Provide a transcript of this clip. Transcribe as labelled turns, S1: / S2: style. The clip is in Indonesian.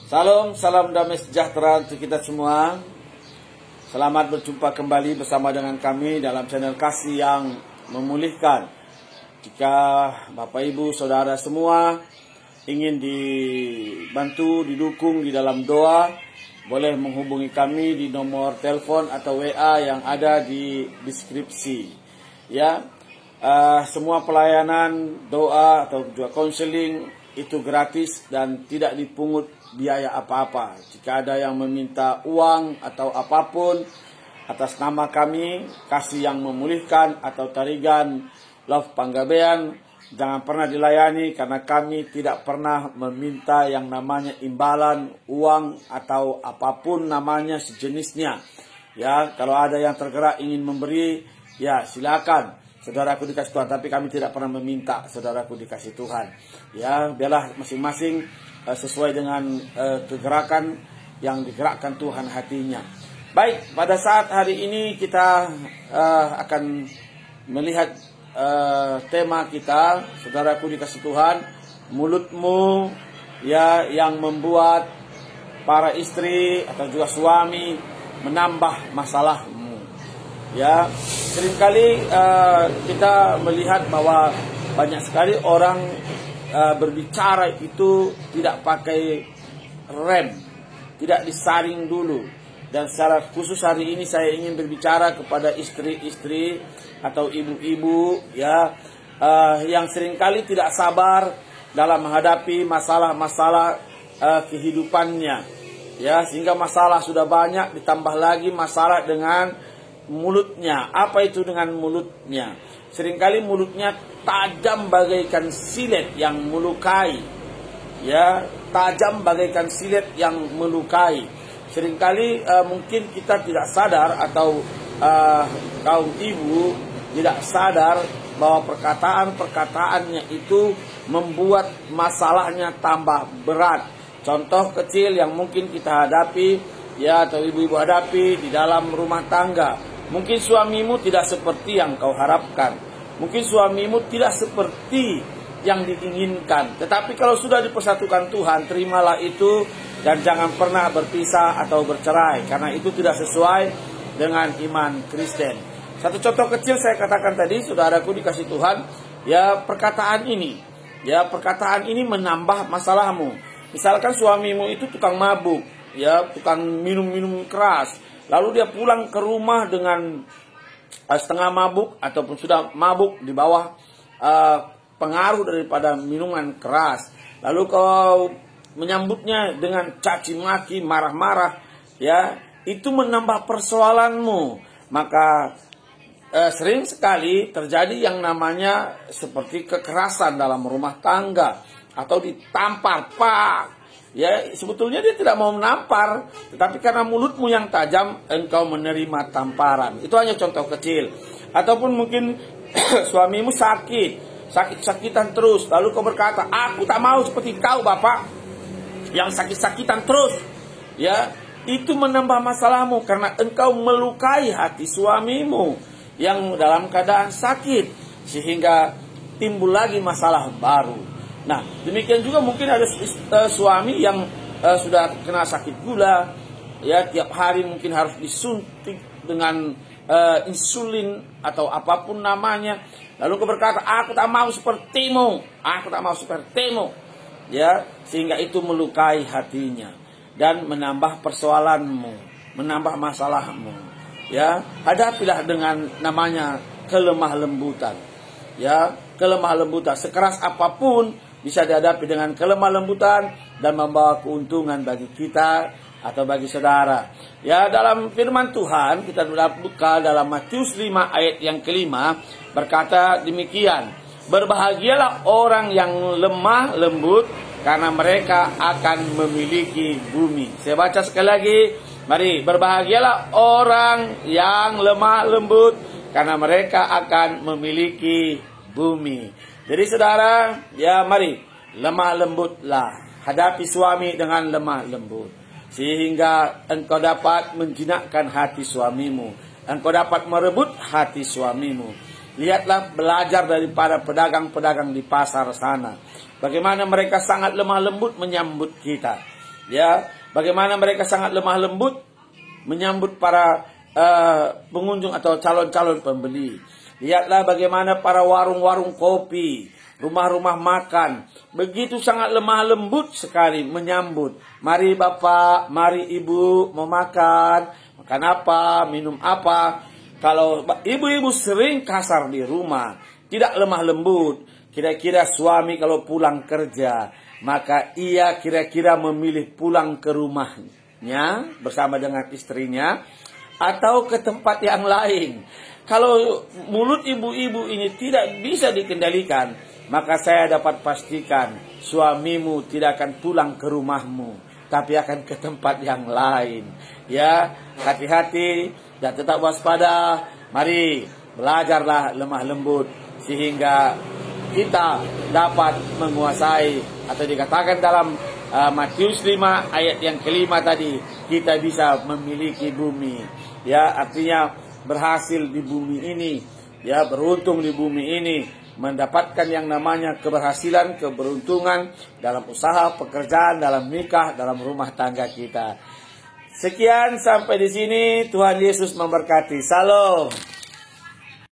S1: Salam, salam damai sejahtera untuk kita semua. Selamat berjumpa kembali bersama dengan kami dalam channel Kasih yang Memulihkan. Jika Bapak Ibu Saudara semua ingin dibantu, didukung di dalam doa, boleh menghubungi kami di nomor telepon atau WA yang ada di deskripsi. Ya, semua pelayanan doa atau juga konseling itu gratis dan tidak dipungut biaya apa-apa. Jika ada yang meminta uang atau apapun atas nama kami, Kasih yang Memulihkan atau Tarigan Love Panggabean, jangan pernah dilayani karena kami tidak pernah meminta yang namanya imbalan, uang atau apapun namanya sejenisnya. Ya, kalau ada yang tergerak ingin memberi, ya silakan. Saudaraku dikasih Tuhan, tapi kami tidak pernah meminta saudaraku dikasih Tuhan. Ya, biarlah masing-masing sesuai dengan kegerakan yang digerakkan Tuhan hatinya. Baik, pada saat hari ini kita akan melihat tema kita, saudaraku dikasih Tuhan, mulutmu ya yang membuat para istri atau juga suami menambah masalahmu. Ya, seringkali kita melihat bahwa banyak sekali orang berbicara itu tidak pakai rem, tidak disaring dulu. Dan secara khusus hari ini saya ingin berbicara kepada istri-istri atau ibu-ibu ya yang seringkali tidak sabar dalam menghadapi masalah-masalah kehidupannya. Ya, sehingga masalah sudah banyak ditambah lagi masalah dengan mulutnya. Apa itu dengan mulutnya? Seringkali mulutnya tajam bagaikan silet yang melukai. Ya, tajam bagaikan silet yang melukai. Seringkali mungkin kita tidak sadar atau kaum ibu tidak sadar bahwa perkataan-perkataannya itu membuat masalahnya tambah berat. Contoh kecil yang mungkin kita hadapi ya atau ibu-ibu hadapi di dalam rumah tangga. Mungkin suamimu tidak seperti yang kau harapkan. Mungkin suamimu tidak seperti yang diinginkan. Tetapi kalau sudah dipersatukan Tuhan, terimalah itu dan jangan pernah berpisah atau bercerai. Karena itu tidak sesuai dengan iman Kristen. Satu contoh kecil saya katakan tadi, saudaraku dikasih Tuhan, ya perkataan ini. Ya, perkataan ini menambah masalahmu. Misalkan suamimu itu tukang mabuk, ya, tukang minum-minum keras. Lalu dia pulang ke rumah dengan setengah mabuk ataupun sudah mabuk di bawah pengaruh daripada minuman keras. Lalu kau menyambutnya dengan caci maki, marah-marah, ya, itu menambah persoalanmu. Maka sering sekali terjadi yang namanya seperti kekerasan dalam rumah tangga atau ditampar, pak. Ya, sebetulnya dia tidak mau menampar, tetapi karena mulutmu yang tajam, engkau menerima tamparan. Itu hanya contoh kecil. Ataupun mungkin suamimu sakit-sakitan terus. Lalu kau berkata, aku tak mau seperti kau, bapak, yang sakit-sakitan terus. Ya, itu menambah masalahmu karena engkau melukai hati suamimu yang dalam keadaan sakit, sehingga timbul lagi masalah baru. Nah, demikian juga mungkin ada suami yang sudah kena sakit gula, ya, tiap hari mungkin harus disuntik dengan insulin atau apapun namanya. Lalu kau berkata, aku tak mau sepertimu, aku tak mau sepertimu, ya, sehingga itu melukai hatinya dan menambah persoalanmu, menambah masalahmu. Ya, hadapilah dengan namanya kelemah lembutan. Ya, kelemah lembutan sekeras apapun bisa dihadapi dengan kelemah lembutan dan membawa keuntungan bagi kita atau bagi saudara. Ya, dalam firman Tuhan kita buka dalam Matius 5 ayat yang kelima berkata demikian. Berbahagialah orang yang lemah lembut karena mereka akan memiliki bumi. Saya baca sekali lagi. Mari, berbahagialah orang yang lemah lembut karena mereka akan memiliki bumi. Jadi saudara, ya mari lemah lembutlah. Hadapi suami dengan lemah lembut. Sehingga engkau dapat menjinakkan hati suamimu. Engkau dapat merebut hati suamimu. Lihatlah, belajar daripada pedagang-pedagang di pasar sana. Bagaimana mereka sangat lemah lembut menyambut kita. Ya, bagaimana mereka sangat lemah lembut menyambut para pengunjung atau calon-calon pembeli. Lihatlah bagaimana para warung-warung kopi, rumah-rumah makan, begitu sangat lemah lembut sekali menyambut. Mari Bapak, mari Ibu, mau makan, makan apa, minum apa. Kalau ibu-ibu sering kasar di rumah, tidak lemah lembut, kira-kira suami kalau pulang kerja, maka ia kira-kira memilih pulang ke rumahnya bersama dengan istrinya atau ke tempat yang lain. Kalau mulut ibu-ibu ini tidak bisa dikendalikan, maka saya dapat pastikan suamimu tidak akan pulang ke rumahmu, tapi akan ke tempat yang lain. Ya, hati-hati dan tetap waspada. Mari belajarlah lemah lembut sehingga kita dapat menguasai, atau dikatakan dalam Matius 5 ayat yang kelima tadi, kita bisa memiliki bumi. Ya, artinya berhasil di bumi ini, ya, beruntung di bumi ini, mendapatkan yang namanya keberhasilan, keberuntungan dalam usaha, pekerjaan, dalam nikah, dalam rumah tangga kita. Sekian sampai di sini. Tuhan Yesus memberkati. Salam.